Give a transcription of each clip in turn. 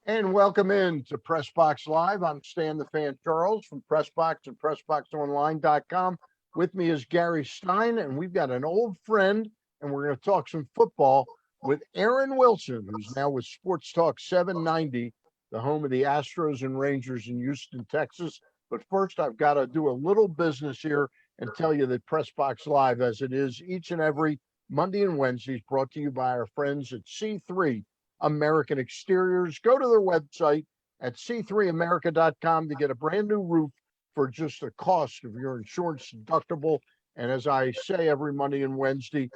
And welcome in to Pressbox Live. I'm Stan the Fan Charles from Pressbox and PressBoxOnline.com. With me is Gary Stein, and we've got an old friend, and we're going to talk some football with Aaron Wilson, who's now with Sports Talk 790, the home of the Astros and Rangers in Houston, Texas. But first, I've got to do a little business here and tell you that Pressbox Live, as it is each and every Monday and Wednesday, is brought to you by our friends at C3 American Exteriors. Go to their website at c3america.com to get a brand new roof for just the cost of your insurance deductible. And as I say every Monday and Wednesday,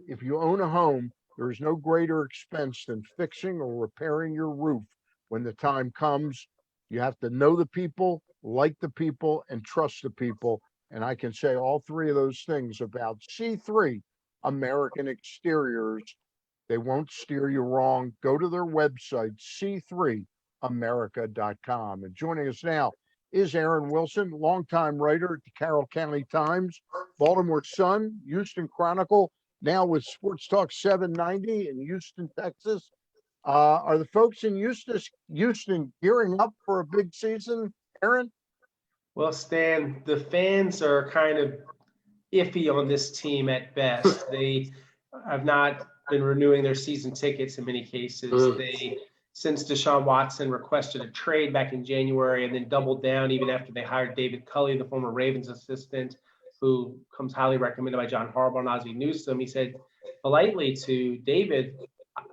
if you own a home, there is no greater expense than fixing or repairing your roof when the time comes. You have to know the people, like the people, and trust the people. And I can say all three of those things about C3 American Exteriors. They won't steer you wrong. Go to their website, c3america.com. And joining us now is Aaron Wilson, longtime writer at the Carroll County Times, Baltimore Sun, Houston Chronicle, now with Sports Talk 790 in Houston, Texas. Are the folks in Houston gearing up for a big season, Aaron? Well, Stan, the fans are kind of iffy on this team at best. They have not been renewing their season tickets in many cases. Since Deshaun Watson requested a trade back in January and then doubled down even after they hired David Culley, the former Ravens assistant, who comes highly recommended by John Harbaugh and Ozzie Newsome. He said politely to David,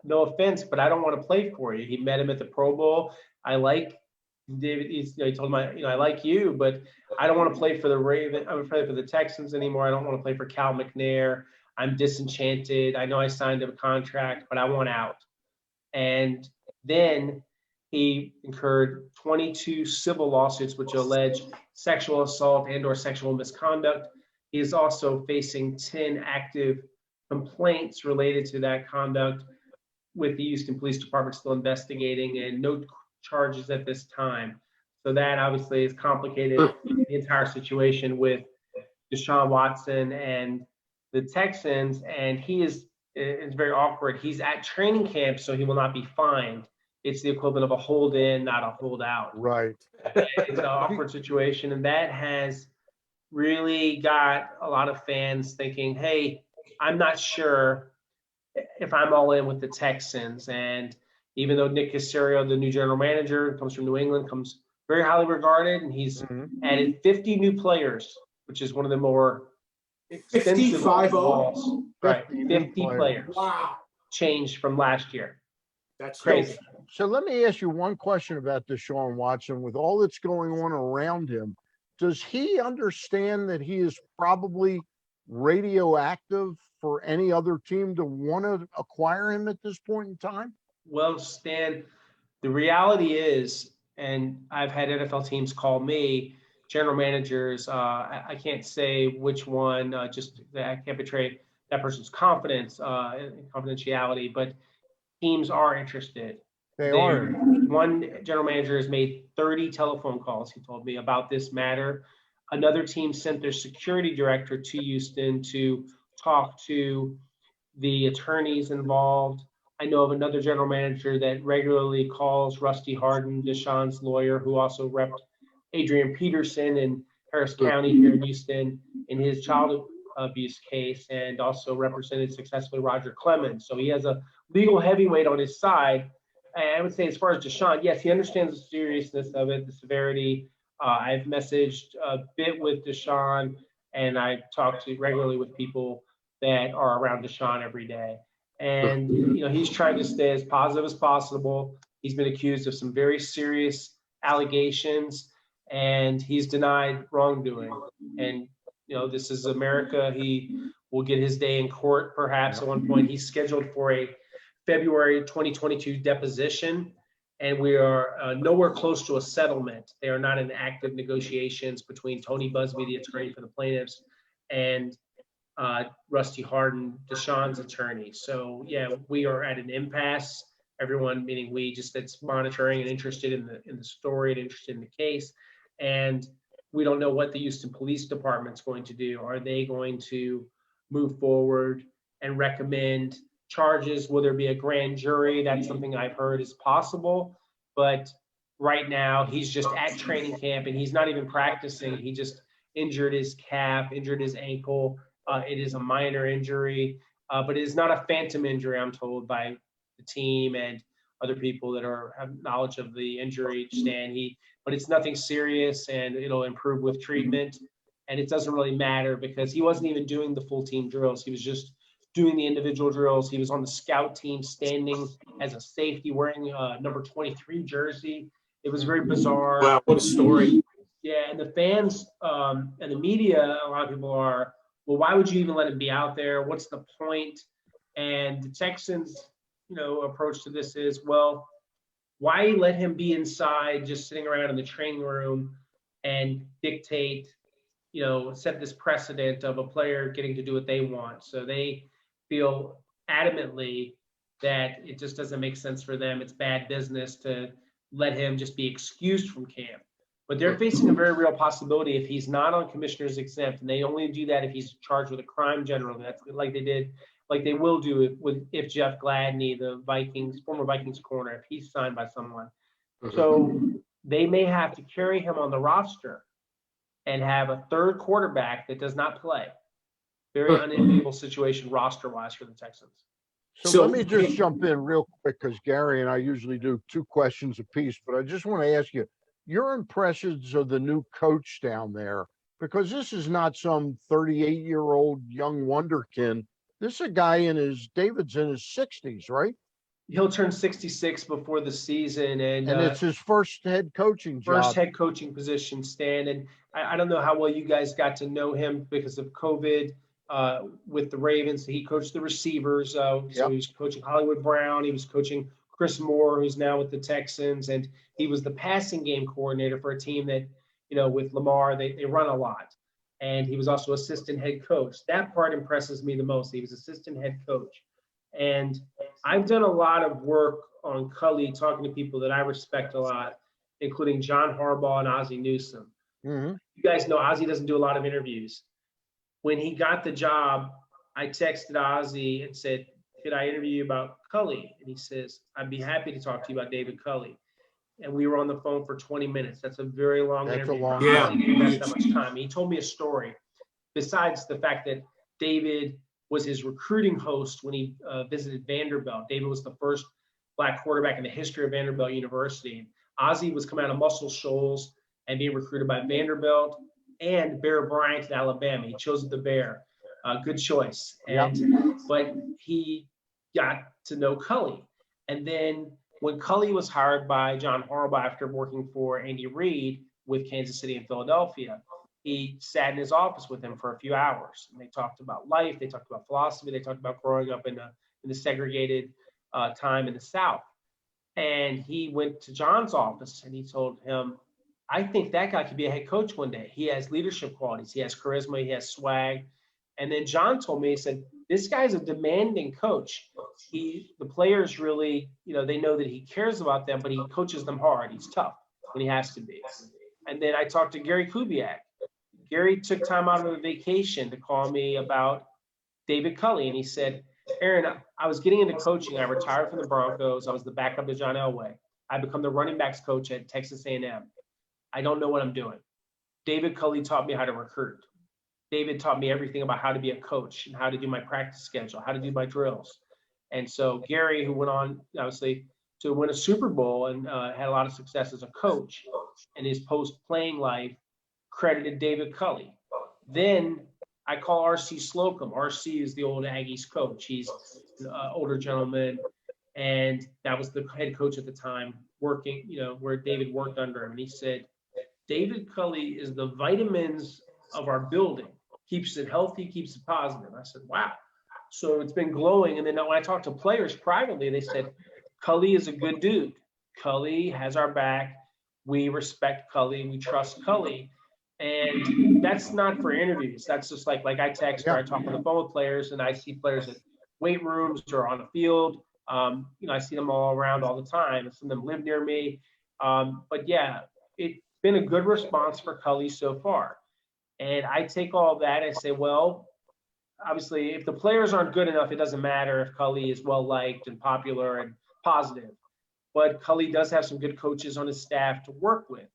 no offense, but I don't want to play for you. He met him at the Pro Bowl. I like David. He told him, I like you, but I don't want to play for the Ravens. I'm afraid for the Texans anymore. I don't want to play for Cal McNair. I'm disenchanted. I know I signed a contract, but I want out. And then he incurred 22 civil lawsuits, which allege sexual assault and or sexual misconduct. He is also facing 10 active complaints related to that conduct with the Houston Police Department still investigating, and no charges at this time. So that obviously has complicated the entire situation with Deshaun Watson and the Texans, and it's very awkward. He's at training camp, so he will not be fined. It's the equivalent of a hold in, not a hold out. Right. It's an awkward situation, and that has really got a lot of fans thinking, hey, I'm not sure if I'm all in with the Texans. And even though Nick Caserio, the new general manager, comes from New England, comes very highly regarded, and he's added 50 new players, which is one of the more 55 balls. Right, 50 players. Wow. Changed from last year. That's crazy. So let me ask you one question about Deshaun Watson. With all that's going on around him, does he understand that he is probably radioactive for any other team to want to acquire him at this point in time? Well, Stan, the reality is, and I've had NFL teams call me, general managers, I can't say which one, just I can't betray that person's confidence and confidentiality, but teams are interested. They are. One general manager has made 30 telephone calls, he told me, about this matter. Another team sent their security director to Houston to talk to the attorneys involved. I know of another general manager that regularly calls Rusty Hardin, Deshaun's lawyer, who also repped Adrian Peterson in Harris County here in Houston in his child abuse case, and also represented successfully Roger Clemens. So he has a legal heavyweight on his side. And I would say, as far as Deshaun, yes, he understands the seriousness of it, the severity. I've messaged a bit with Deshaun, and I talk to regularly with people that are around Deshaun every day. And he's trying to stay as positive as possible. He's been accused of some very serious allegations, and he's denied wrongdoing. And this is America. He will get his day in court, perhaps at one point. He's scheduled for a February 2022 deposition, and we are nowhere close to a settlement. They are not in active negotiations between Tony Busby, the attorney for the plaintiffs, and Rusty Hardin, Deshaun's attorney. So yeah, we are at an impasse. Everyone, meaning we, just that's monitoring and interested in the story and interested in the case. And we don't know what the Houston Police Department's going to do. Are they going to move forward and recommend charges? Will there be a grand jury? That's something I've heard is possible. but right now he's just at training camp and he's not even practicing. He just injured his calf, injured his ankle. It is a minor injury, but it is not a phantom injury, I'm told by the team and other people that have knowledge of the injury. But it's nothing serious and it'll improve with treatment. And it doesn't really matter because he wasn't even doing the full team drills. He was just doing the individual drills. He was on the scout team standing as a safety wearing number 23 jersey. It was very bizarre. Wow, what a story. Yeah, and the fans and the media, a lot of people are, well, why would you even let him be out there? What's the point? And the Texans, approach to this is, well, why let him be inside just sitting around in the training room and dictate, set this precedent of a player getting to do what they want. So they feel adamantly that it just doesn't make sense for them. It's bad business to let him just be excused from camp. But they're facing a very real possibility if he's not on commissioner's exempt, and they only do that if he's charged with a crime generally. That's like they will do if Jeff Gladney, the former Vikings corner, if he's signed by someone. So they may have to carry him on the roster and have a third quarterback that does not play. Very unenviable situation roster-wise for the Texans. So let me just jump in real quick because Gary and I usually do 2 questions apiece, but I just want to ask you your impressions of the new coach down there, because this is not some 38-year-old young wonderkin. This is a guy David's in his 60s, right? He'll turn 66 before the season, and it's his first head coaching job. First head coaching position, Stan. And I don't know how well you guys got to know him because of COVID with the Ravens. He coached the receivers. So he was coaching Hollywood Brown. He was coaching Chris Moore, who's now with the Texans. And he was the passing game coordinator for a team that, with Lamar, they run a lot. And he was also assistant head coach. That part impresses me the most. He was assistant head coach. And I've done a lot of work on Cully, talking to people that I respect a lot, including John Harbaugh and Ozzie Newsome. Mm-hmm. You guys know Ozzie doesn't do a lot of interviews. When he got the job, I texted Ozzie and said, could I interview you about Cully? And he says, I'd be happy to talk to you about David Cully. And we were on the phone for 20 minutes. That's a very long interview. That's a long time. He didn't invest that much time. He told me a story. Besides the fact that David was his recruiting host when he visited Vanderbilt. David was the first Black quarterback in the history of Vanderbilt University. Ozzie was coming out of Muscle Shoals and being recruited by Vanderbilt and Bear Bryant at Alabama. He chose the Bear. Good choice. But he got to know Cully. And then when Cully was hired by John Harbaugh after working for Andy Reid with Kansas City and Philadelphia, he sat in his office with him for a few hours. And they talked about life. They talked about philosophy. They talked about growing up in the segregated time in the South. And he went to John's office and he told him, I think that guy could be a head coach one day. He has leadership qualities. He has charisma. He has swag. And then John told me, he said, this guy's a demanding coach. The players really, they know that he cares about them, but he coaches them hard. He's tough when he has to be. And then I talked to Gary Kubiak. Gary took time out of a vacation to call me about David Cully. And he said, Aaron, I was getting into coaching. I retired from the Broncos. I was the backup to John Elway. I become the running backs coach at Texas A&M. I don't know what I'm doing. David Cully taught me how to recruit. David taught me everything about how to be a coach and how to do my practice schedule, how to do my drills. And so Gary, who went on, obviously, to win a Super Bowl and had a lot of success as a coach in his post-playing life, credited David Cully. Then I call R.C. Slocum. R.C. is the old Aggies coach. He's an older gentleman, and that was the head coach at the time, working, where David worked under him. And he said, David Cully is the vitamins of our building. Keeps it healthy, keeps it positive. I said, wow. So it's been glowing. And then when I talked to players privately, they said, Cully is a good dude. Cully has our back. We respect Cully. We trust Cully. And that's not for interviews. That's just like I text or I talk on the phone with players, and I see players at weight rooms or on the field. I see them all around all the time. Some of them live near me. But yeah, it's been a good response for Cully so far. And I take all that and say, well, obviously, if the players aren't good enough, it doesn't matter if Cully is well-liked and popular and positive. but Cully does have some good coaches on his staff to work with,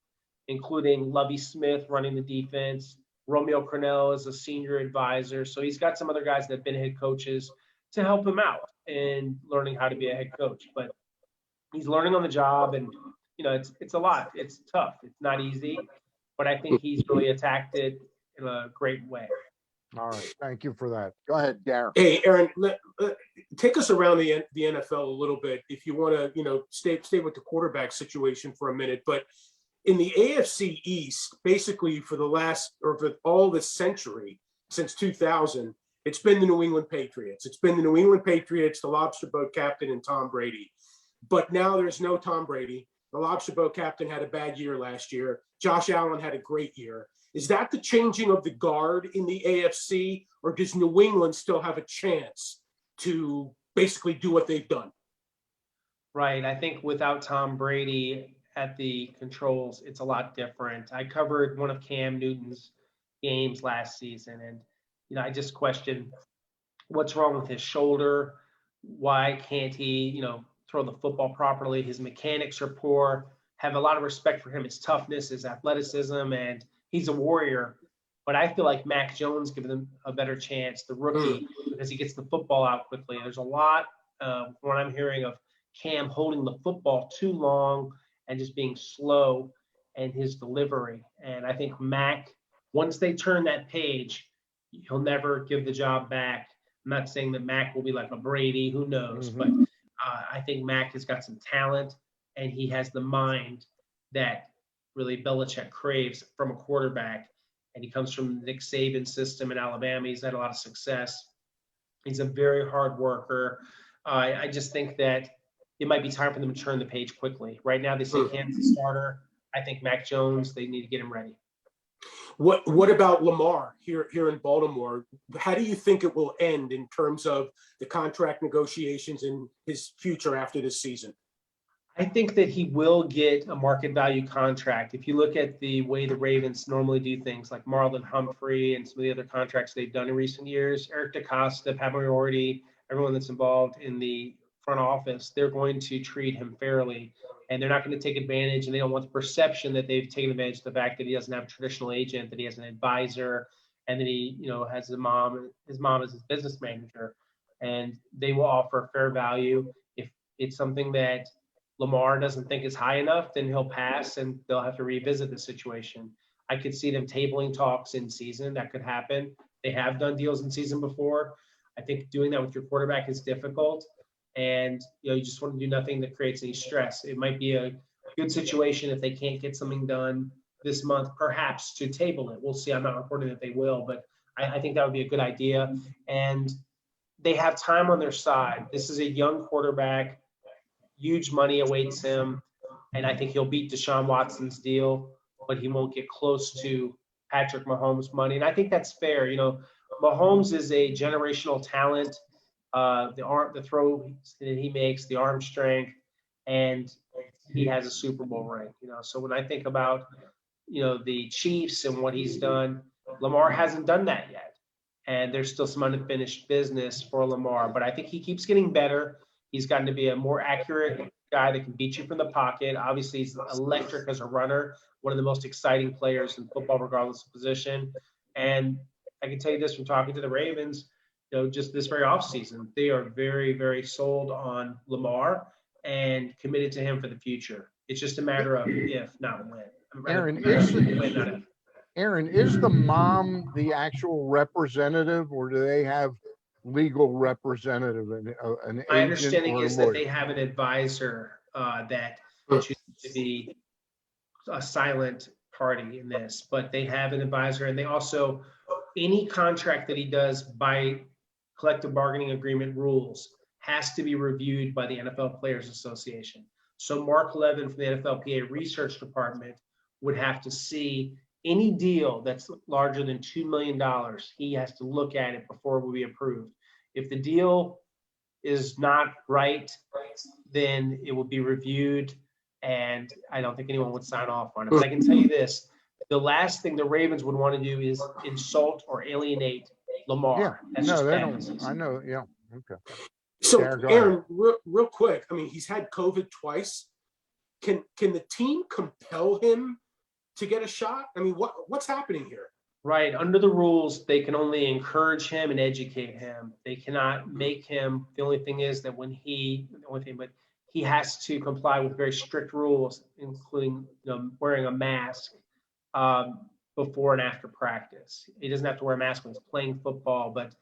including Lovie Smith running the defense. Romeo Cornell is a senior advisor. So he's got some other guys that have been head coaches to help him out in learning how to be a head coach. But he's learning on the job, and it's a lot. It's tough. It's not easy, but I think he's really attacked it in a great way. All right. Thank you for that. Go ahead, Gary. Hey, Aaron, take us around the NFL a little bit if you want to, stay with the quarterback situation for a minute. But in the AFC East, basically for all this century, since 2000, it's been the New England Patriots. It's been the New England Patriots, the lobster boat captain, and Tom Brady. But now there's no Tom Brady. The lobster boat captain had a bad year last year. Josh Allen had a great year. Is that the changing of the guard in the AFC, or does New England still have a chance to basically do what they've done? Right. I think without Tom Brady at the controls, it's a lot different. I covered one of Cam Newton's games last season, and I just questioned what's wrong with his shoulder. Why can't he, throw the football properly? His mechanics are poor. Have a lot of respect for him, his toughness, his athleticism, and he's a warrior. But I feel like Mac Jones gives him a better chance, the rookie, because he gets the football out quickly. There's a lot what I'm hearing of Cam holding the football too long and just being slow in his delivery. And I think Mac, once they turn that page, he'll never give the job back. I'm not saying that Mac will be like a Brady, who knows, but I think Mac has got some talent, and he has the mind that really Belichick craves from a quarterback. And he comes from the Nick Saban system in Alabama. He's had a lot of success. He's a very hard worker. I just think that it might be time for them to turn the page quickly. Right now, they say Cam's the starter. I think Mac Jones, they need to get him ready. What about Lamar here in Baltimore? How do you think it will end in terms of the contract negotiations and his future after this season? I think that he will get a market value contract. If you look at the way the Ravens normally do things, like Marlon Humphrey and some of the other contracts they've done in recent years, Eric DeCosta, Pat Moriarty, everyone that's involved in the front office, they're going to treat him fairly, and they're not going to take advantage, and they don't want the perception that they've taken advantage of the fact that he doesn't have a traditional agent, that he has an advisor, and that he, has his mom as his business manager, and they will offer fair value. If it's something that Lamar doesn't think is high enough, then he'll pass, and they'll have to revisit the situation. I could see them tabling talks in season. That could happen. They have done deals in season before. I think doing that with your quarterback is difficult, and you just want to do nothing that creates any stress. It might be a good situation if they can't get something done this month, perhaps to table it. We'll see. I'm not reporting that they will, but I think that would be a good idea. And they have time on their side. This is a young quarterback. Huge money awaits him, and I think he'll beat Deshaun Watson's deal, but he won't get close to Patrick Mahomes' money. And I think that's fair. Mahomes is a generational talent. The throw that he makes, the arm strength, and he has a Super Bowl ring. So when I think about the Chiefs and what he's done, Lamar hasn't done that yet, and there's still some unfinished business for Lamar. But I think he keeps getting better. He's gotten to be a more accurate guy that can beat you from the pocket. Obviously, he's electric as a runner, one of the most exciting players in football, regardless of position. And I can tell you this from talking to the Ravens, just this very offseason, they are very, very sold on Lamar and committed to him for the future. It's just a matter of if, not when. Aaron, is the mom the actual representative, or do they have legal representative, an My agent understanding or a is lawyer? that they have an advisor that chooses to be a silent party in this, but they have an advisor, and they also, any contract that he does by collective bargaining agreement rules has to be reviewed by the NFL Players Association. So Mark Levin from the NFLPA research department would have to see any deal that's larger than $2 million. He has to look at it before it will be approved. If the deal is not right, then it will be reviewed, and I don't think anyone would sign off on it. But I can tell you this, the last thing the Ravens would want to do is insult or alienate Lamar. Yeah, no, they don't. I know, yeah, okay. So, Aaron, real quick, I mean, he's had COVID twice. can the team compel him to get a shot? I mean, what's happening here? Right. Under the rules, they can only encourage him and educate him. They cannot make him. The only thing is that but he has to comply with very strict rules, including wearing a mask before and after practice. He doesn't have to wear a mask when he's playing football, but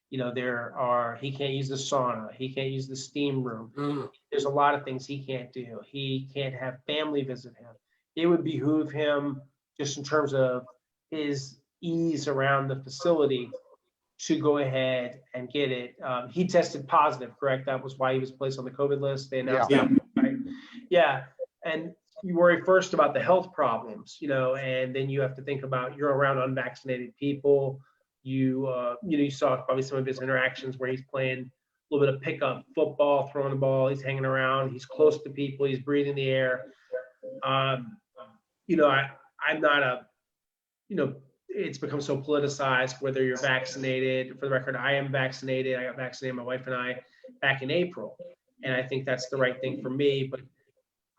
he can't use the sauna. He can't use the steam room. There's a lot of things he can't do. He can't have family visit him. It would behoove him, just in terms of his ease around the facility, to go ahead and get it. He tested positive, correct? That was why he was placed on the COVID list. They announced that, right? Yeah. And you worry first about the health problems, and then you have to think about you're around unvaccinated people. You saw probably some of his interactions where he's playing a little bit of pickup football, throwing the ball, he's hanging around, he's close to people, he's breathing the air. I'm not it's become so politicized whether you're vaccinated. For the record, I am vaccinated. I got vaccinated, my wife and I, back in April. And I think that's the right thing for me. But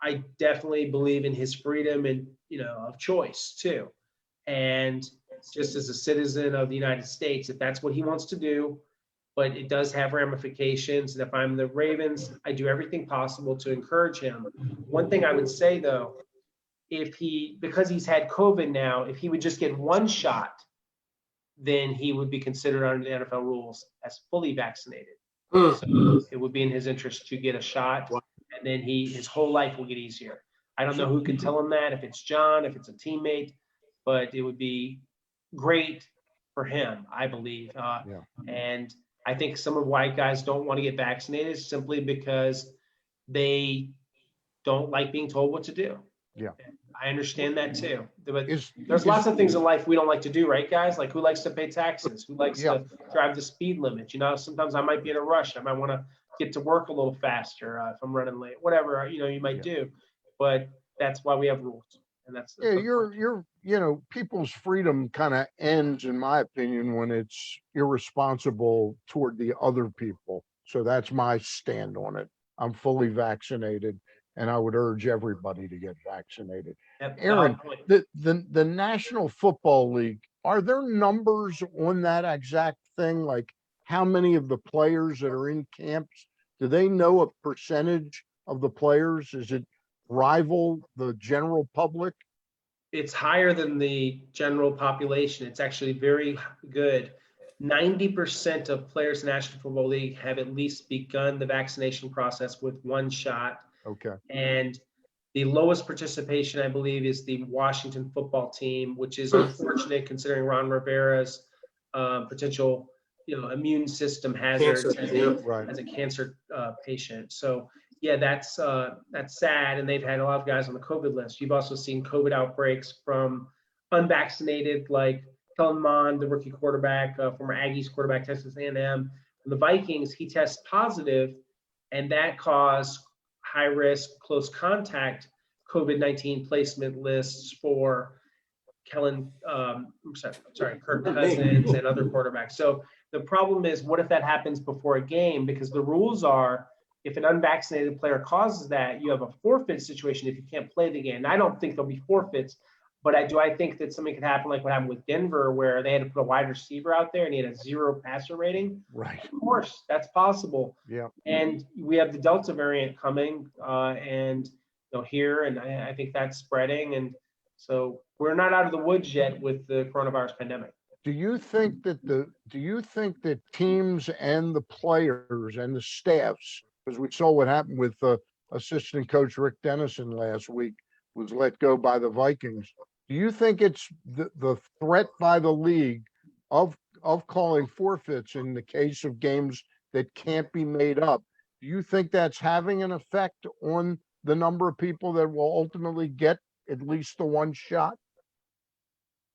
I definitely believe in his freedom and, of choice too. And just as a citizen of the United States, if that's what he wants to do, but it does have ramifications. And if I'm the Ravens, I do everything possible to encourage him. One thing I would say though, because he's had COVID now, if he would just get one shot, then he would be considered under the NFL rules as fully vaccinated. So it would be in his interest to get a shot, and then his whole life will get easier. I don't know who can tell him that, if it's John, if it's a teammate, but it would be great for him, I believe. And I think some of white guys don't want to get vaccinated simply because they don't like being told what to do. Yeah. I understand that too. But there's lots of things in life we don't like to do, right, guys? Like, who likes to pay taxes? Who likes to drive the speed limit? Sometimes I might be in a rush. I might want to get to work a little faster if I'm running late, whatever, you might do. But that's why we have rules. And that's people's freedom kind of ends, in my opinion, when it's irresponsible toward the other people. So that's my stand on it. I'm fully vaccinated, and I would urge everybody to get vaccinated. Aaron, the National Football League, are there numbers on that exact thing? Like how many of the players that are in camps, do they know a percentage of the players? Is it rival the general public? It's higher than the general population. It's actually very good. 90% of players in the National Football League have at least begun the vaccination process with one shot. Okay. And the lowest participation, I believe, is the Washington football team, which is unfortunate considering Ron Rivera's potential, immune system hazards as a cancer patient. So yeah, that's sad. And they've had a lot of guys on the COVID list. You've also seen COVID outbreaks from unvaccinated, like Kellen Mond, the rookie quarterback, former Aggies quarterback, Texas A&M. From the Vikings, he tests positive, and that caused high-risk, close contact COVID-19 placement lists for Kirk Cousins and other quarterbacks. So the problem is, what if that happens before a game? Because the rules are, if an unvaccinated player causes that, you have a forfeit situation if you can't play the game. And I don't think there'll be forfeits, but I think that something could happen like what happened with Denver, where they had to put a wide receiver out there and he had a 0 passer rating. Right. Of course, that's possible. Yeah. And we have the Delta variant coming, here, and I think that's spreading. And so we're not out of the woods yet with the coronavirus pandemic. Do you think that teams and the players and the staffs, because we saw what happened with assistant coach Rick Dennison last week, was let go by the Vikings. Do you think it's the threat by the league of calling forfeits in the case of games that can't be made up? Do you think that's having an effect on the number of people that will ultimately get at least the one shot?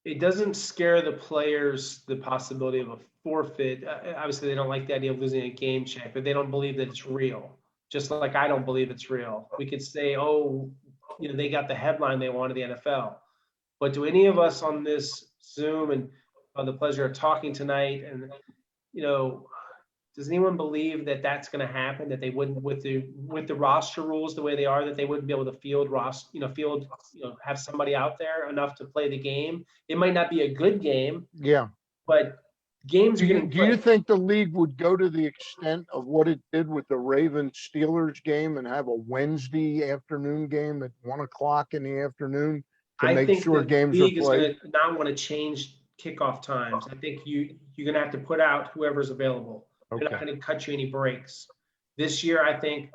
It doesn't scare the players, the possibility of a forfeit. Obviously, they don't like the idea of losing a game check, but they don't believe that it's real. Just like I don't believe it's real. We could say, they got the headline they wanted, the NFL. But do any of us on this Zoom and on the pleasure of talking tonight, and Does anyone believe that that's going to happen? That they wouldn't, with the roster rules the way they are, that they wouldn't be able to have somebody out there enough to play the game? It might not be a good game, Yeah. but games are getting Do you played. think the league would go to the extent of what it did with the Ravens Steelers game and have a Wednesday afternoon game at 1 o'clock in the afternoon to I make think sure the games are league is played? going to not want to change kickoff times. I think you're going to have to put out whoever's available. They're not Okay. going to cut you any breaks. This year, I think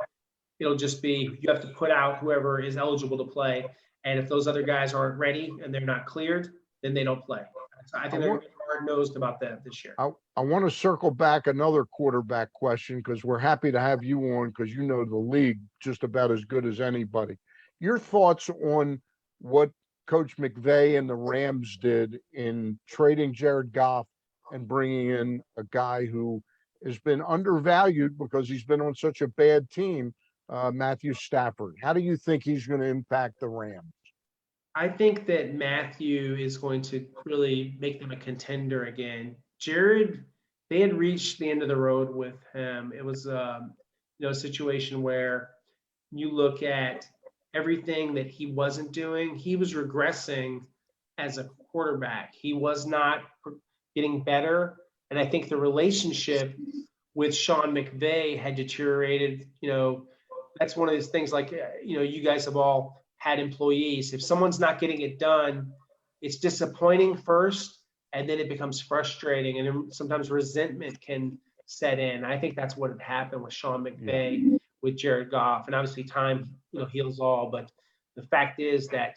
it'll just be you have to put out whoever is eligible to play. And if those other guys aren't ready and they're not cleared, then they don't play. So I think they're going to be hard-nosed about that this year. I want to circle back another quarterback question because we're happy to have you on because you know the league just about as good as anybody. Your thoughts on what Coach McVay and the Rams did in trading Jared Goff and bringing in a guy who has been undervalued because he's been on such a bad team, Matthew Stafford. How do you think he's going to impact the Rams? I think that Matthew is going to really make them a contender again. Jared, they had reached the end of the road with him. It was a situation where you look at everything that he wasn't doing. He was regressing as a quarterback. He was not getting better. And I think the relationship with Sean McVay had deteriorated. That's one of those things like, you guys have all had employees. If someone's not getting it done, it's disappointing first, and then it becomes frustrating, and then sometimes resentment can set in. I think that's what had happened with Sean McVay with Jared Goff, and obviously time, heals all. But the fact is that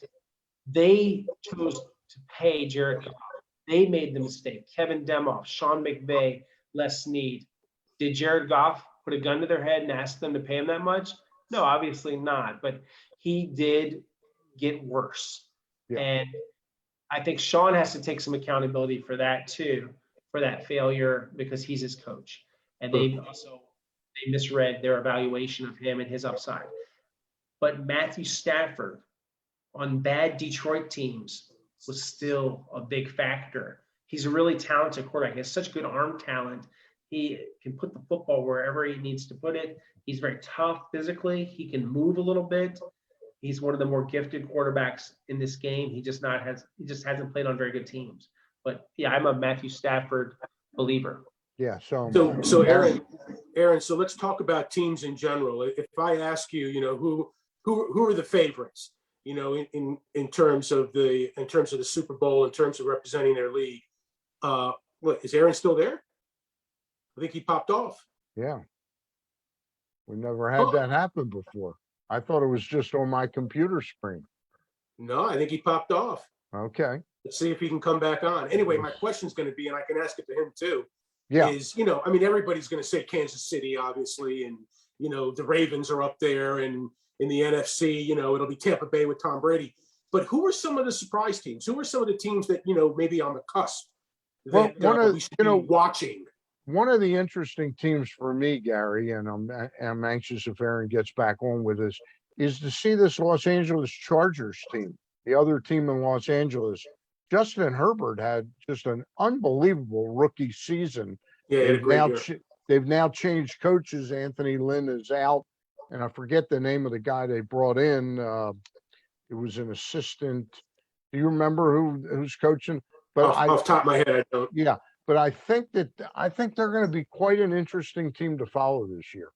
they chose to pay Jared Goff. They made the mistake. Kevin Demoff, Sean McVay, Les Snead. Did Jared Goff put a gun to their head and ask them to pay him that much? No, obviously not. But he did get worse. Yeah. And I think Sean has to take some accountability for that too, for that failure, because he's his coach. And they misread their evaluation of him and his upside. But Matthew Stafford on bad Detroit teams was still a big factor. He's a really talented quarterback. He has such good arm talent. He can put the football wherever he needs to put it. He's very tough physically. He can move a little bit. He's one of the more gifted quarterbacks in this game. He just hasn't played on very good teams. But yeah, I'm a Matthew Stafford believer. Yeah. So Aaron, so let's talk about teams in general. If I ask you, who are the favorites, in terms of the Super Bowl, in terms of representing their league, is Aaron still there? I think he popped off. Yeah. We never had that happen before. I thought it was just on my computer screen. No, I think he popped off. Okay. Let's see if he can come back on. Anyway, my question's going to be, and I can ask it to him too, is, everybody's going to say Kansas City, obviously, and, the Ravens are up there, and in the NFC, it'll be Tampa Bay with Tom Brady. But who are some of the surprise teams? Who are some of the teams that, maybe on the cusp that we should be watching? One of the interesting teams for me, Gary, and I'm anxious if Aaron gets back on with us, is to see this Los Angeles Chargers team, the other team in Los Angeles. Justin Herbert had just an unbelievable rookie season. Yeah, they've now changed coaches. Anthony Lynn is out, and I forget the name of the guy they brought in. It was an assistant. Do you remember who's coaching? But off the top of my head, I don't. Yeah. But I think they're going to be quite an interesting team to follow this year.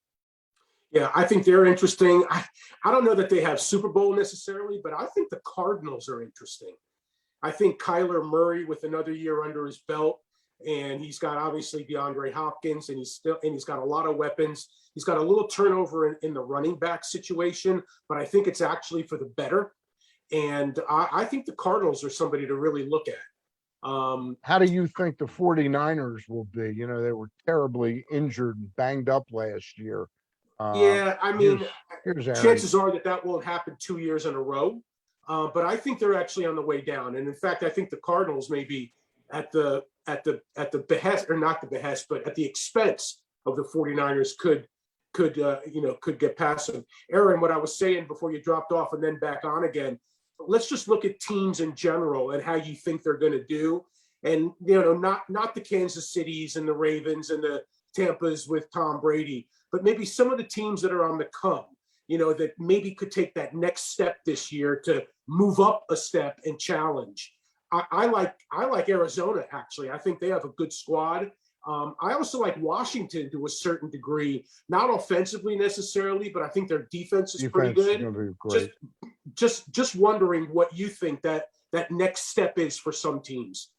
Yeah, I think they're interesting. I don't know that they have Super Bowl necessarily, but I think the Cardinals are interesting. I think Kyler Murray with another year under his belt, and he's got obviously DeAndre Hopkins, and he's got a lot of weapons. He's got a little turnover in the running back situation, but I think it's actually for the better. And I think the Cardinals are somebody to really look at. How do you think the 49ers will be? They were terribly injured and banged up last year. Yeah, I mean, here's chances are that won't happen 2 years in a row. But I think they're actually on the way down. And in fact, I think the Cardinals may be at the behest, or not the behest, but at the expense of the 49ers could get past them. Aaron, what I was saying before you dropped off and then back on again, let's just look at teams in general and how you think they're going to do. And, not the Kansas Cities and the Ravens and the Tampa's with Tom Brady, but maybe some of the teams that are on the come, that maybe could take that next step this year to move up a step and challenge. I like Arizona, actually. I think they have a good squad. I also like Washington to a certain degree, not offensively necessarily, but I think their defense is pretty good. Is gonna be great. Just wondering what you think that next step is for some teams.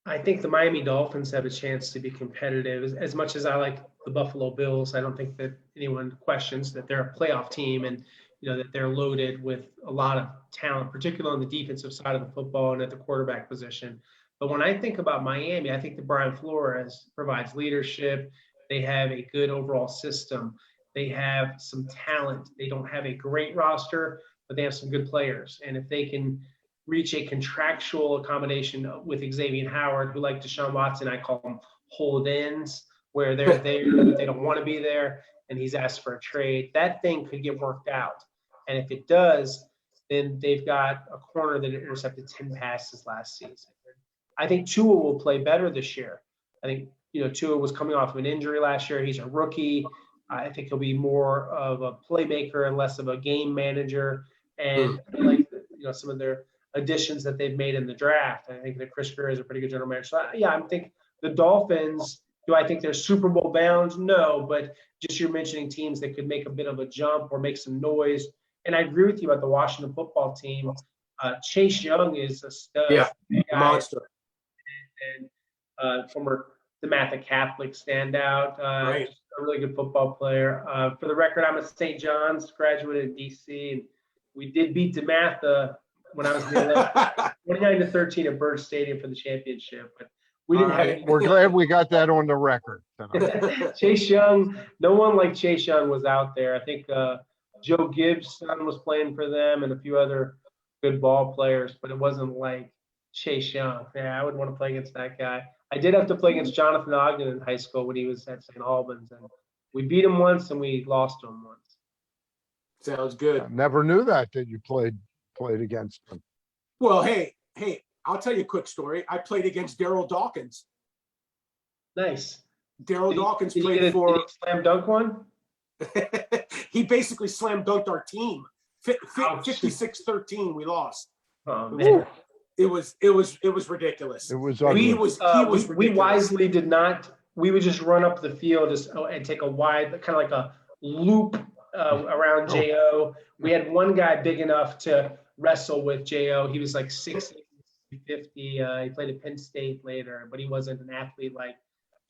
I think the Miami Dolphins have a chance to be competitive. As much as I like the Buffalo Bills, I don't think that anyone questions that they're a playoff team and that they're loaded with a lot of talent, particularly on the defensive side of the football and at the quarterback position. But when I think about Miami, I think that Brian Flores provides leadership. They have a good overall system. They have some talent. They don't have a great roster, but they have some good players. And if they can reach a contractual accommodation with Xavier Howard, who, like Deshaun Watson, I call them hold-ins, where they're there, but they don't want to be there, and he's asked for a trade, that thing could get worked out. And if it does, then they've got a corner that intercepted 10 passes last season. I think Tua will play better this year. I think, Tua was coming off of an injury last year. He's a rookie. I think he'll be more of a playmaker and less of a game manager. And I like, some of their additions that they've made in the draft. I think that Chris Greer is a pretty good general manager. So, I think the Dolphins, do I think they're Super Bowl bound? No, but just you're mentioning teams that could make a bit of a jump or make some noise. And I agree with you about the Washington football team. Chase Young is a stud. Yeah, monster. And former DeMatha Catholic standout. Right. A really good football player. For the record, I'm a St. John's graduate in D.C., and we did beat DeMatha when I was in the 29-13 at Bird Stadium for the championship. But we didn't have any. We're glad we got that on the record tonight. Chase Young, no one like Chase Young was out there. I think Joe Gibbs' son was playing for them and a few other good ball players, but it wasn't like Chase Young. Yeah, I would want to play against that guy. I did have to play against Jonathan Ogden in high school when he was at St. Albans, and we beat him once and we lost him once. Sounds good. I never knew that you played against him. Well, hey, I'll tell you a quick story. I played against Daryl Dawkins. Nice. Daryl Dawkins played for. Did he slam dunk one? He basically slam dunked our team. 56-13, we lost. Oh man. It was ridiculous. It was ugly. We wisely did not. We would just run up the field and take a wide, kind of like a loop around Jo. We had one guy big enough to wrestle with Jo. He was like 6'50". He played at Penn State later, but he wasn't an athlete like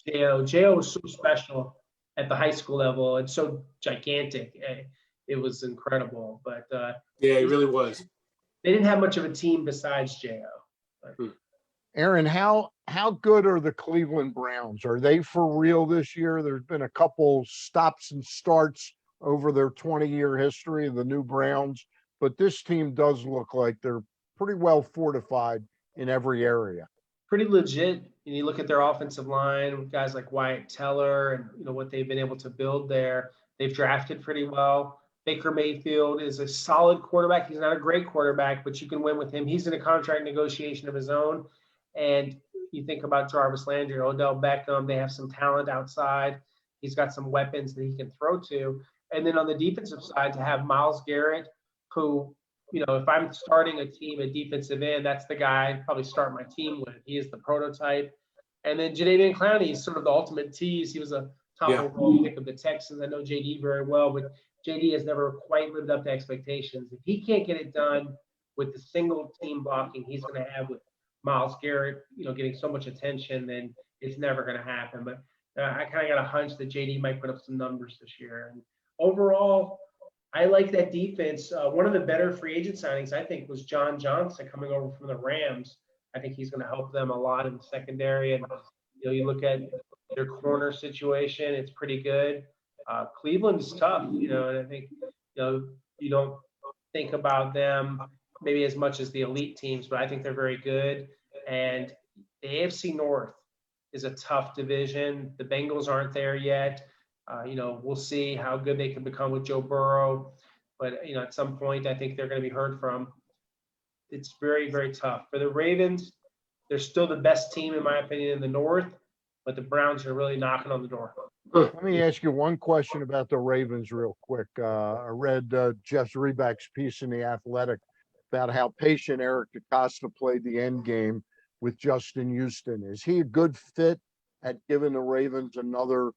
Jo. Jo was so special at the high school level and so gigantic. It was incredible. But yeah, it really was. They didn't have much of a team besides Jo. Aaron, how good are the Cleveland Browns? Are they for real this year? There's been a couple stops and starts over their 20-year history of the new Browns, but this team does look like they're pretty well fortified in every area. Pretty legit. And you look at their offensive line with guys like Wyatt Teller and what they've been able to build there. They've drafted pretty well. Baker Mayfield is a solid quarterback. He's not a great quarterback, but you can win with him. He's in a contract negotiation of his own. And you think about Jarvis Landry, Odell Beckham, they have some talent outside. He's got some weapons that he can throw to. And then on the defensive side, to have Myles Garrett, who, if I'm starting a team at defensive end, that's the guy I'd probably start my team with. He is the prototype. And then Jadeveon Clowney is sort of the ultimate tease. He was a top overall pick of the Texans. I know JD very well, but JD has never quite lived up to expectations. If he can't get it done with the single team blocking he's going to have with Myles Garrett, getting so much attention, then it's never going to happen. But I kind of got a hunch that JD might put up some numbers this year. And overall, I like that defense. One of the better free agent signings, I think, was John Johnson coming over from the Rams. I think he's going to help them a lot in the secondary. And, you look at their corner situation, it's pretty good. Cleveland is tough, and I think, you don't think about them maybe as much as the elite teams, but I think they're very good. And the AFC North is a tough division. The Bengals aren't there yet. We'll see how good they can become with Joe Burrow. But, at some point, I think they're going to be heard from. It's very, very tough. For the Ravens, they're still the best team, in my opinion, in the North. but the Browns are really knocking on the door. Let me ask you one question about the Ravens real quick. I read Jeff Zrebiec's piece in The Athletic about how patient Eric DeCosta played the end game with Justin Houston. Is he a good fit at giving the Ravens another,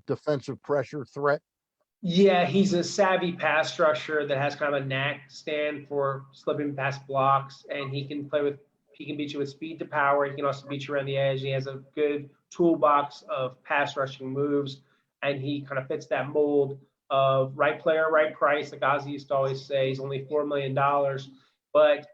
defensive pressure threat? Yeah, he's a savvy pass rusher that has kind of a knack stand for slipping past blocks, and he can beat you with speed to power. He can also beat you around the edge. He has a good toolbox of pass rushing moves, and he kind of fits that mold of right player, right price. Like Ozzie used to always say, he's only $4 million, but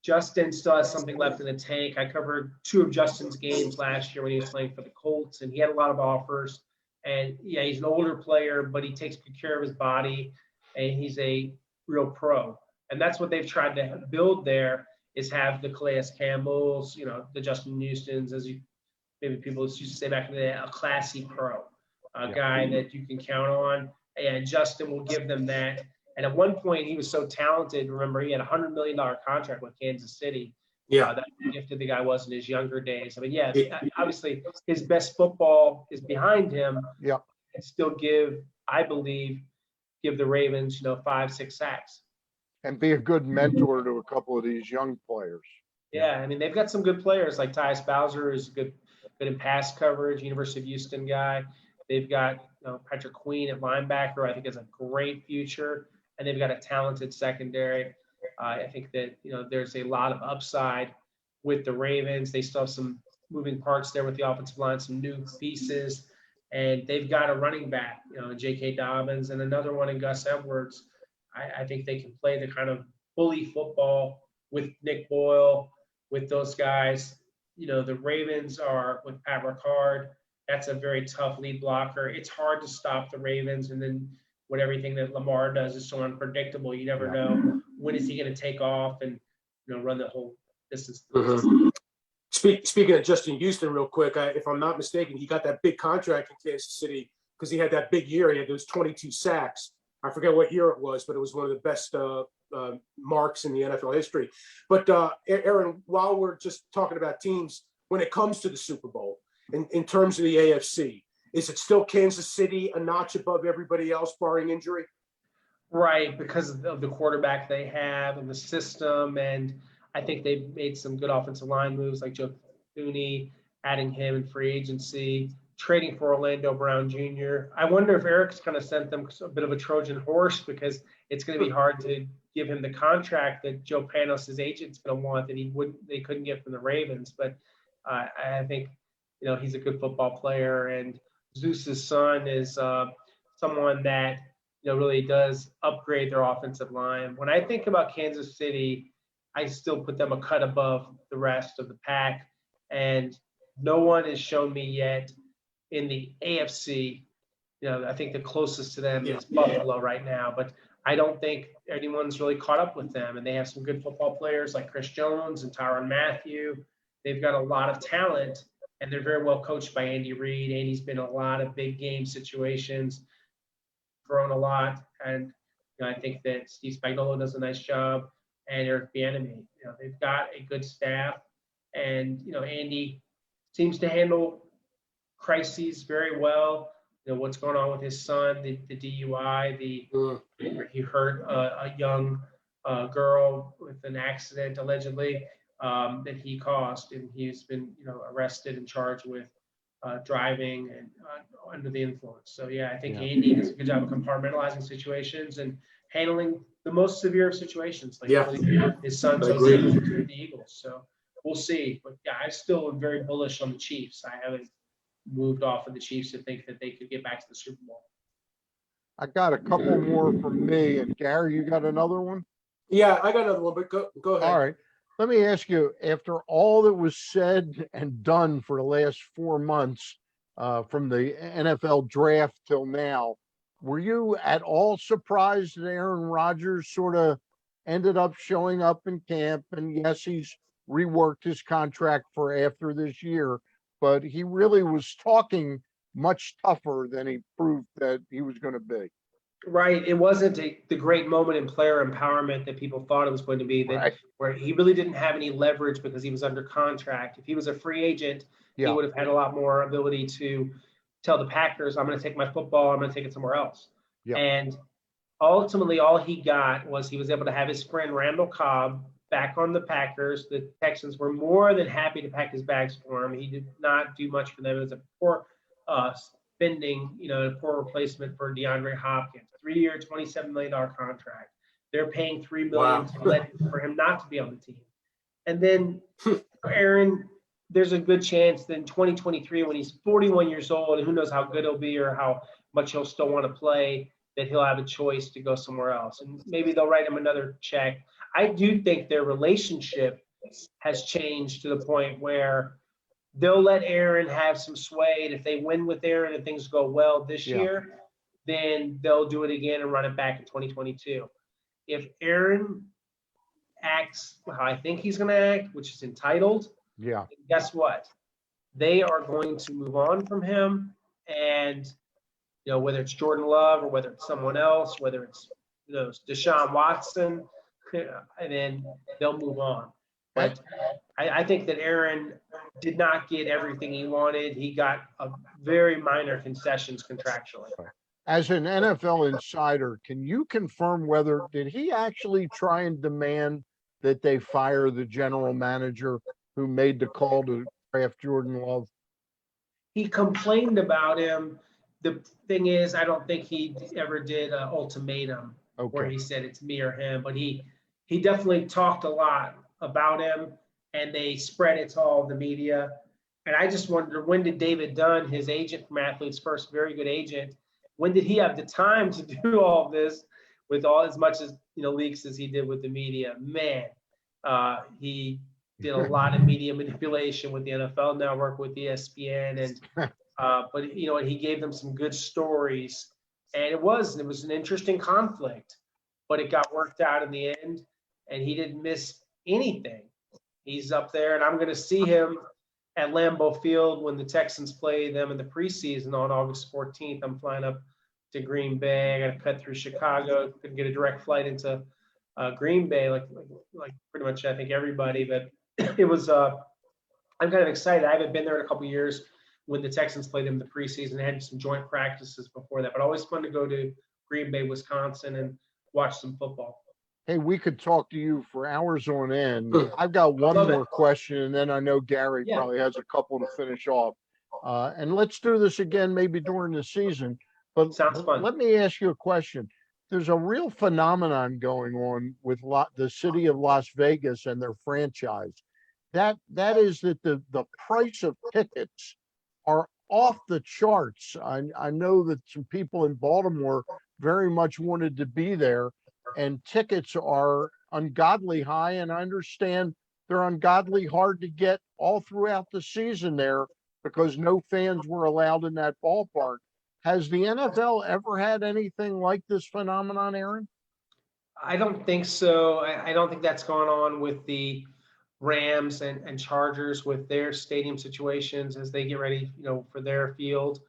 Justin still has something left in the tank. I covered 2 of Justin's games last year when he was playing for the Colts, and he had a lot of offers. And yeah, he's an older player, but he takes good care of his body, and he's a real pro. And that's what they've tried to build there, is have the Calais Campbells, the Justin Houstons, as maybe people used to say back in the day, a classy pro, a guy that you can count on. And Justin will give them that. And at one point, he was so talented. Remember, he had a $100 million contract with Kansas City. Yeah. That's how gifted the guy was in his younger days. I mean, yeah, obviously his best football is behind him. Yeah. And still I believe, give the Ravens, 5-6 sacks. And be a good mentor to a couple of these young players. Yeah, I mean, they've got some good players like Tyus Bowser, who's good in pass coverage, University of Houston guy. They've got Patrick Queen at linebacker, I think has a great future. And they've got a talented secondary. I think that, there's a lot of upside with the Ravens. They still have some moving parts there with the offensive line, some new pieces, and they've got a running back, J.K. Dobbins, and another one in Gus Edwards. I think they can play the kind of bully football with Nick Boyle, with those guys. The Ravens are with Pat Ricard. That's a very tough lead blocker. It's hard to stop the Ravens, and then when everything that Lamar does is so unpredictable, you never know when is he going to take off and run the whole distance. Mm-hmm. Speaking of Justin Houston, real quick, if I'm not mistaken, he got that big contract in Kansas City because he had that big year. He had those 22 sacks. I forget what year it was, but it was one of the best marks in the NFL history. But Aaron, while we're just talking about teams, when it comes to the Super Bowl, in terms of the AFC, is it still Kansas City a notch above everybody else, barring injury? Right, because of the quarterback they have and the system. And I think they've made some good offensive line moves like Joe Thuney, adding him in free agency, trading for Orlando Brown Jr. I wonder if Eric's kind of sent them a bit of a Trojan horse, because it's going to be hard to give him the contract that Joe Panos, his agent's going to want, that they couldn't get from the Ravens. But I think, he's a good football player, and Zeus's son is someone that really does upgrade their offensive line. When I think about Kansas City, I still put them a cut above the rest of the pack, and no one has shown me yet in the AFC. I think the closest to them is Buffalo right now, but I don't think anyone's really caught up with them. And they have some good football players like Chris Jones and Tyrann Mathieu. They've got a lot of talent, and they're very well coached by Andy Reid. Andy's been in a lot of big game situations, grown a lot, and I think that Steve Spagnuolo does a nice job, and Eric Bieniemy. They've got a good staff, and Andy seems to handle crises very well. What's going on with his son, the DUI, he hurt a young girl with an accident allegedly that he caused, and he's been arrested and charged with driving and under the influence. So I think Andy does a good job of compartmentalizing situations and handling the most severe of situations, like his son's on the Eagles. So we'll see. But I still am very bullish on the Chiefs. I haven't moved off of the Chiefs to think that they could get back to the Super Bowl. I got a couple more from me, and Gary, you got another one? Yeah, I got another one, but go ahead. All right. Let me ask you, after all that was said and done for the last 4 months, from the NFL draft till now, were you at all surprised that Aaron Rodgers sort of ended up showing up in camp? And yes, he's reworked his contract for after this year, but he really was talking much tougher than he proved that he was going to be. Right. It wasn't the great moment in player empowerment that people thought it was going to be, that Right. where he really didn't have any leverage because he was under contract. If he was a free agent, he Yeah. would have had a lot more ability to tell the Packers, I'm going to take my football, I'm going to take it somewhere else. Yeah. And ultimately, all he got was he was able to have his friend Randall Cobb back on the Packers. The Texans were more than happy to pack his bags for him. He did not do much for them. It was a poor spending, a poor replacement for DeAndre Hopkins. 3-year, $27 million contract. They're paying $3 million for him not to be on the team. And then Aaron, there's a good chance that in 2023, when he's 41 years old, and who knows how good he'll be or how much he'll still want to play, that he'll have a choice to go somewhere else. And maybe they'll write him another check. I do think their relationship has changed to the point where they'll let Aaron have some sway. And if they win with Aaron and things go well this year, then they'll do it again and run it back in 2022. If Aaron acts how I think he's going to act, which is entitled, guess what? They are going to move on from him. And whether it's Jordan Love or whether it's someone else, whether it's Deshaun Watson, and then they'll move on. But I think that Aaron did not get everything he wanted. He got a very minor concessions contractually. As an NFL insider, can you confirm did he actually try and demand that they fire the general manager who made the call to draft Jordan Love? He complained about him. The thing is, I don't think he ever did an ultimatum where he said it's me or him, but he definitely talked a lot about him, and they spread it to all the media. And I just wonder, when did David Dunn, his agent from Athletes First, very good agent, when did he have the time to do all of this with as much as leaks as he did with the media? Man, he did a lot of media manipulation with the NFL Network, with ESPN, and but he gave them some good stories, and it was an interesting conflict, but it got worked out in the end, and he didn't miss anything. He's up there, and I'm going to see him at Lambeau Field when the Texans play them in the preseason on August 14th. I'm flying up to Green Bay. I got to cut through Chicago. Couldn't get a direct flight into Green Bay, like pretty much I think everybody. But it was I'm kind of excited. I haven't been there in a couple of years when the Texans played them in the preseason. They had some joint practices before that, but always fun to go to Green Bay, Wisconsin, and watch some football. Hey, we could talk to you for hours on end. I've got one more question, and then I know Gary probably has a couple to finish off. And let's do this again maybe during the season. But sounds fun. Let me ask you a question. There's a real phenomenon going on with the city of Las Vegas and their franchise. That is that the price of tickets are off the charts. I know that some people in Baltimore very much wanted to be there, and tickets are ungodly high, and I understand they're ungodly hard to get all throughout the season there because no fans were allowed in that ballpark. Has the NFL ever had anything like this phenomenon, Aaron? I don't think so. I don't think that's gone on with the Rams and Chargers with their stadium situations as they get ready, for their field.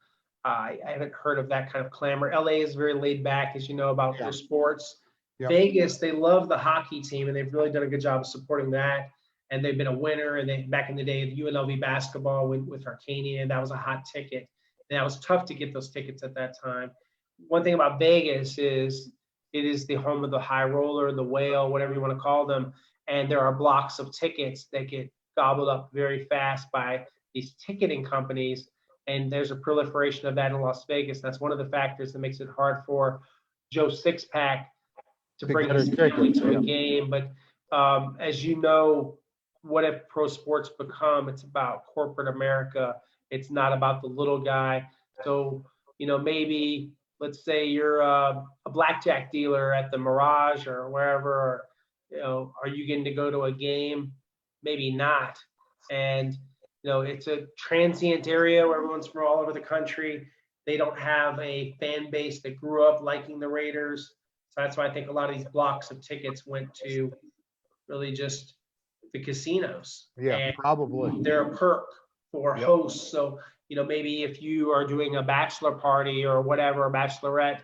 I haven't heard of that kind of clamor. LA is very laid back, as you know, about their sports. Yep. Vegas, they love the hockey team, and they've really done a good job of supporting that. And they've been a winner. And back in the day of UNLV basketball with Arcanian, that was a hot ticket. And that was tough to get those tickets at that time. One thing about Vegas is it is the home of the high roller, the whale, whatever you want to call them. And there are blocks of tickets that get gobbled up very fast by these ticketing companies. And there's a proliferation of that in Las Vegas. That's one of the factors that makes it hard for Joe Sixpack to bring his family to a game. But as you know, what have pro sports become? It's about corporate America. It's not about the little guy. So, maybe let's say you're a blackjack dealer at the Mirage or wherever, or, are you getting to go to a game? Maybe not. And, it's a transient area where everyone's from all over the country. They don't have a fan base that grew up liking the Raiders. So that's why I think a lot of these blocks of tickets went to really just the casinos. Yeah, and probably. They're a perk for hosts. So, maybe if you are doing a bachelor party or whatever, a bachelorette,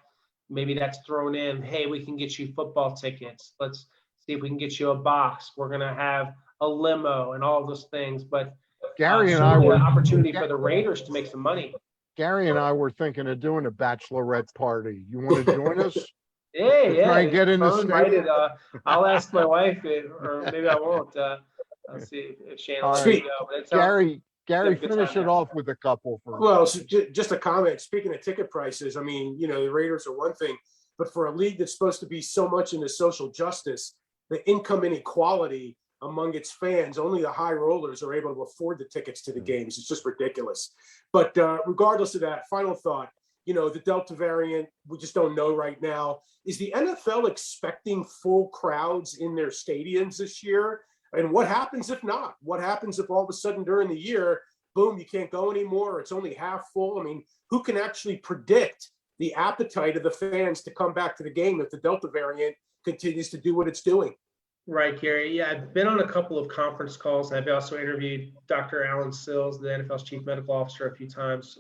maybe that's thrown in. Hey, we can get you football tickets. Let's see if we can get you a box. We're going to have a limo and all those things. But Gary and I certainly were an opportunity for the Raiders to make some money. Gary and I were thinking of doing a bachelorette party. You want to join us? Yeah, To yeah. try and get in the I'm invited. I'll ask my wife, or maybe I won't. I'll see if Shannon All lets right. me go. But it sounds, Gary, good finish time it there. off with a couple for. Well, so just a comment. Speaking of ticket prices, I mean, you know, the Raiders are one thing, but for a league that's supposed to be so much into social justice, the income inequality among its fans, only the high rollers are able to afford the tickets to the games. It's just ridiculous. But regardless of that, final thought, you know, the Delta variant, we just don't know right now. Is the NFL expecting full crowds in their stadiums this year? And what happens if not? What happens if all of a sudden during the year, boom, you can't go anymore, or it's only half full? I mean, who can actually predict the appetite of the fans to come back to the game if the Delta variant continues to do what it's doing? Right, Gary. Yeah, I've been on a couple of conference calls. I've also interviewed Dr. Alan Sills, the NFL's chief medical officer, a few times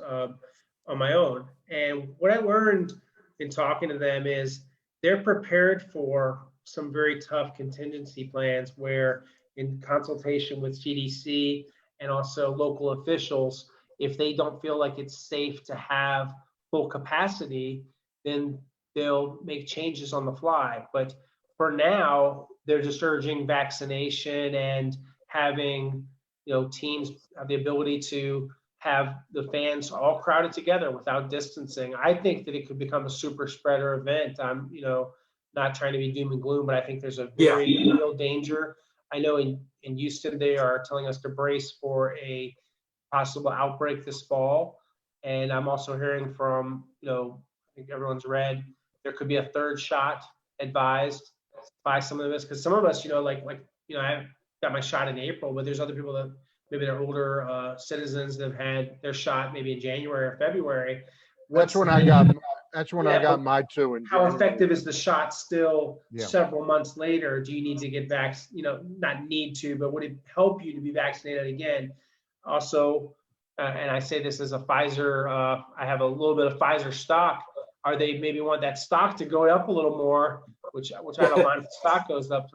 on my own. And what I learned in talking to them is they're prepared for some very tough contingency plans where, in consultation with CDC and also local officials, if they don't feel like it's safe to have full capacity, then they'll make changes on the fly. But for now, they're just urging vaccination and having, teams have the ability to have the fans all crowded together without distancing. I think that it could become a super spreader event. I'm, not trying to be doom and gloom, but I think there's a very real danger. I know in Houston, they are telling us to brace for a possible outbreak this fall. And I'm also hearing from, I think everyone's read, there could be a third shot advised by some of us, because some of us, I got my shot in April, but there's other people that maybe they're older citizens that have had their shot maybe in January or February. That's when I got my two. In How January. effective is the shot still Yeah. several months later? Do you need to get not need to, but would it help you to be vaccinated again? Also, and I say this as a Pfizer, I have a little bit of Pfizer stock. Are they maybe want that stock to go up a little more, which I don't mind if the stock goes up.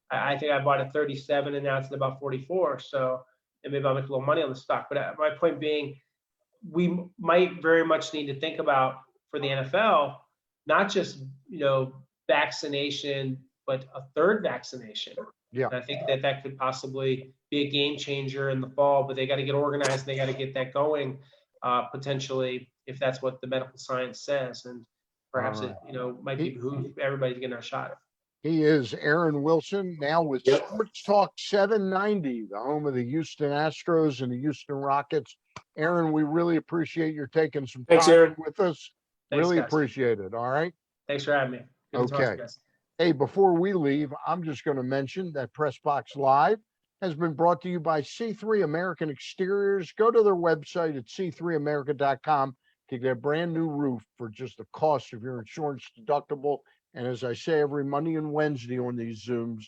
I think I bought at 37 and now it's at about 44. So, and maybe I'll make a little money on the stock. But my point being, we might very much need to think about, for the NFL, not just, vaccination, but a third vaccination. Yeah. And I think that could possibly be a game changer in the fall, but they got to get organized. They got to get that going, potentially, if that's what the medical science says. And perhaps it, might be who everybody's getting a shot. He is Aaron Wilson, now with Sports Talk 790, the home of the Houston Astros and the Houston Rockets. Aaron, we really appreciate your taking some time with us. Thanks, really guys. appreciate it. All right. Thanks for having me. Good to talk to you guys. Hey, before we leave, I'm just going to mention that PressBox Live has been brought to you by C3 American Exteriors. Go to their website at c3america.com to get a brand new roof for just the cost of your insurance deductible. And as I say every Monday and Wednesday on these Zooms,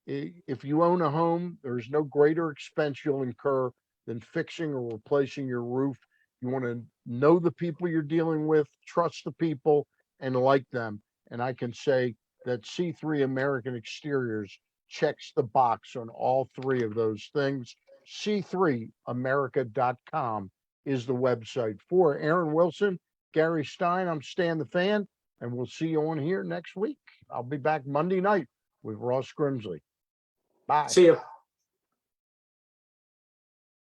if you own a home, there's no greater expense you'll incur than fixing or replacing your roof. You want to know the people you're dealing with, trust the people, and like them. And I can say that C3 American Exteriors checks the box on all three of those things. C3America.com is the website. For Aaron Wilson, Gary Stein, I'm Stan the Fan, and we'll see you on here next week. I'll be back Monday night with Ross Grimsley. Bye. See you.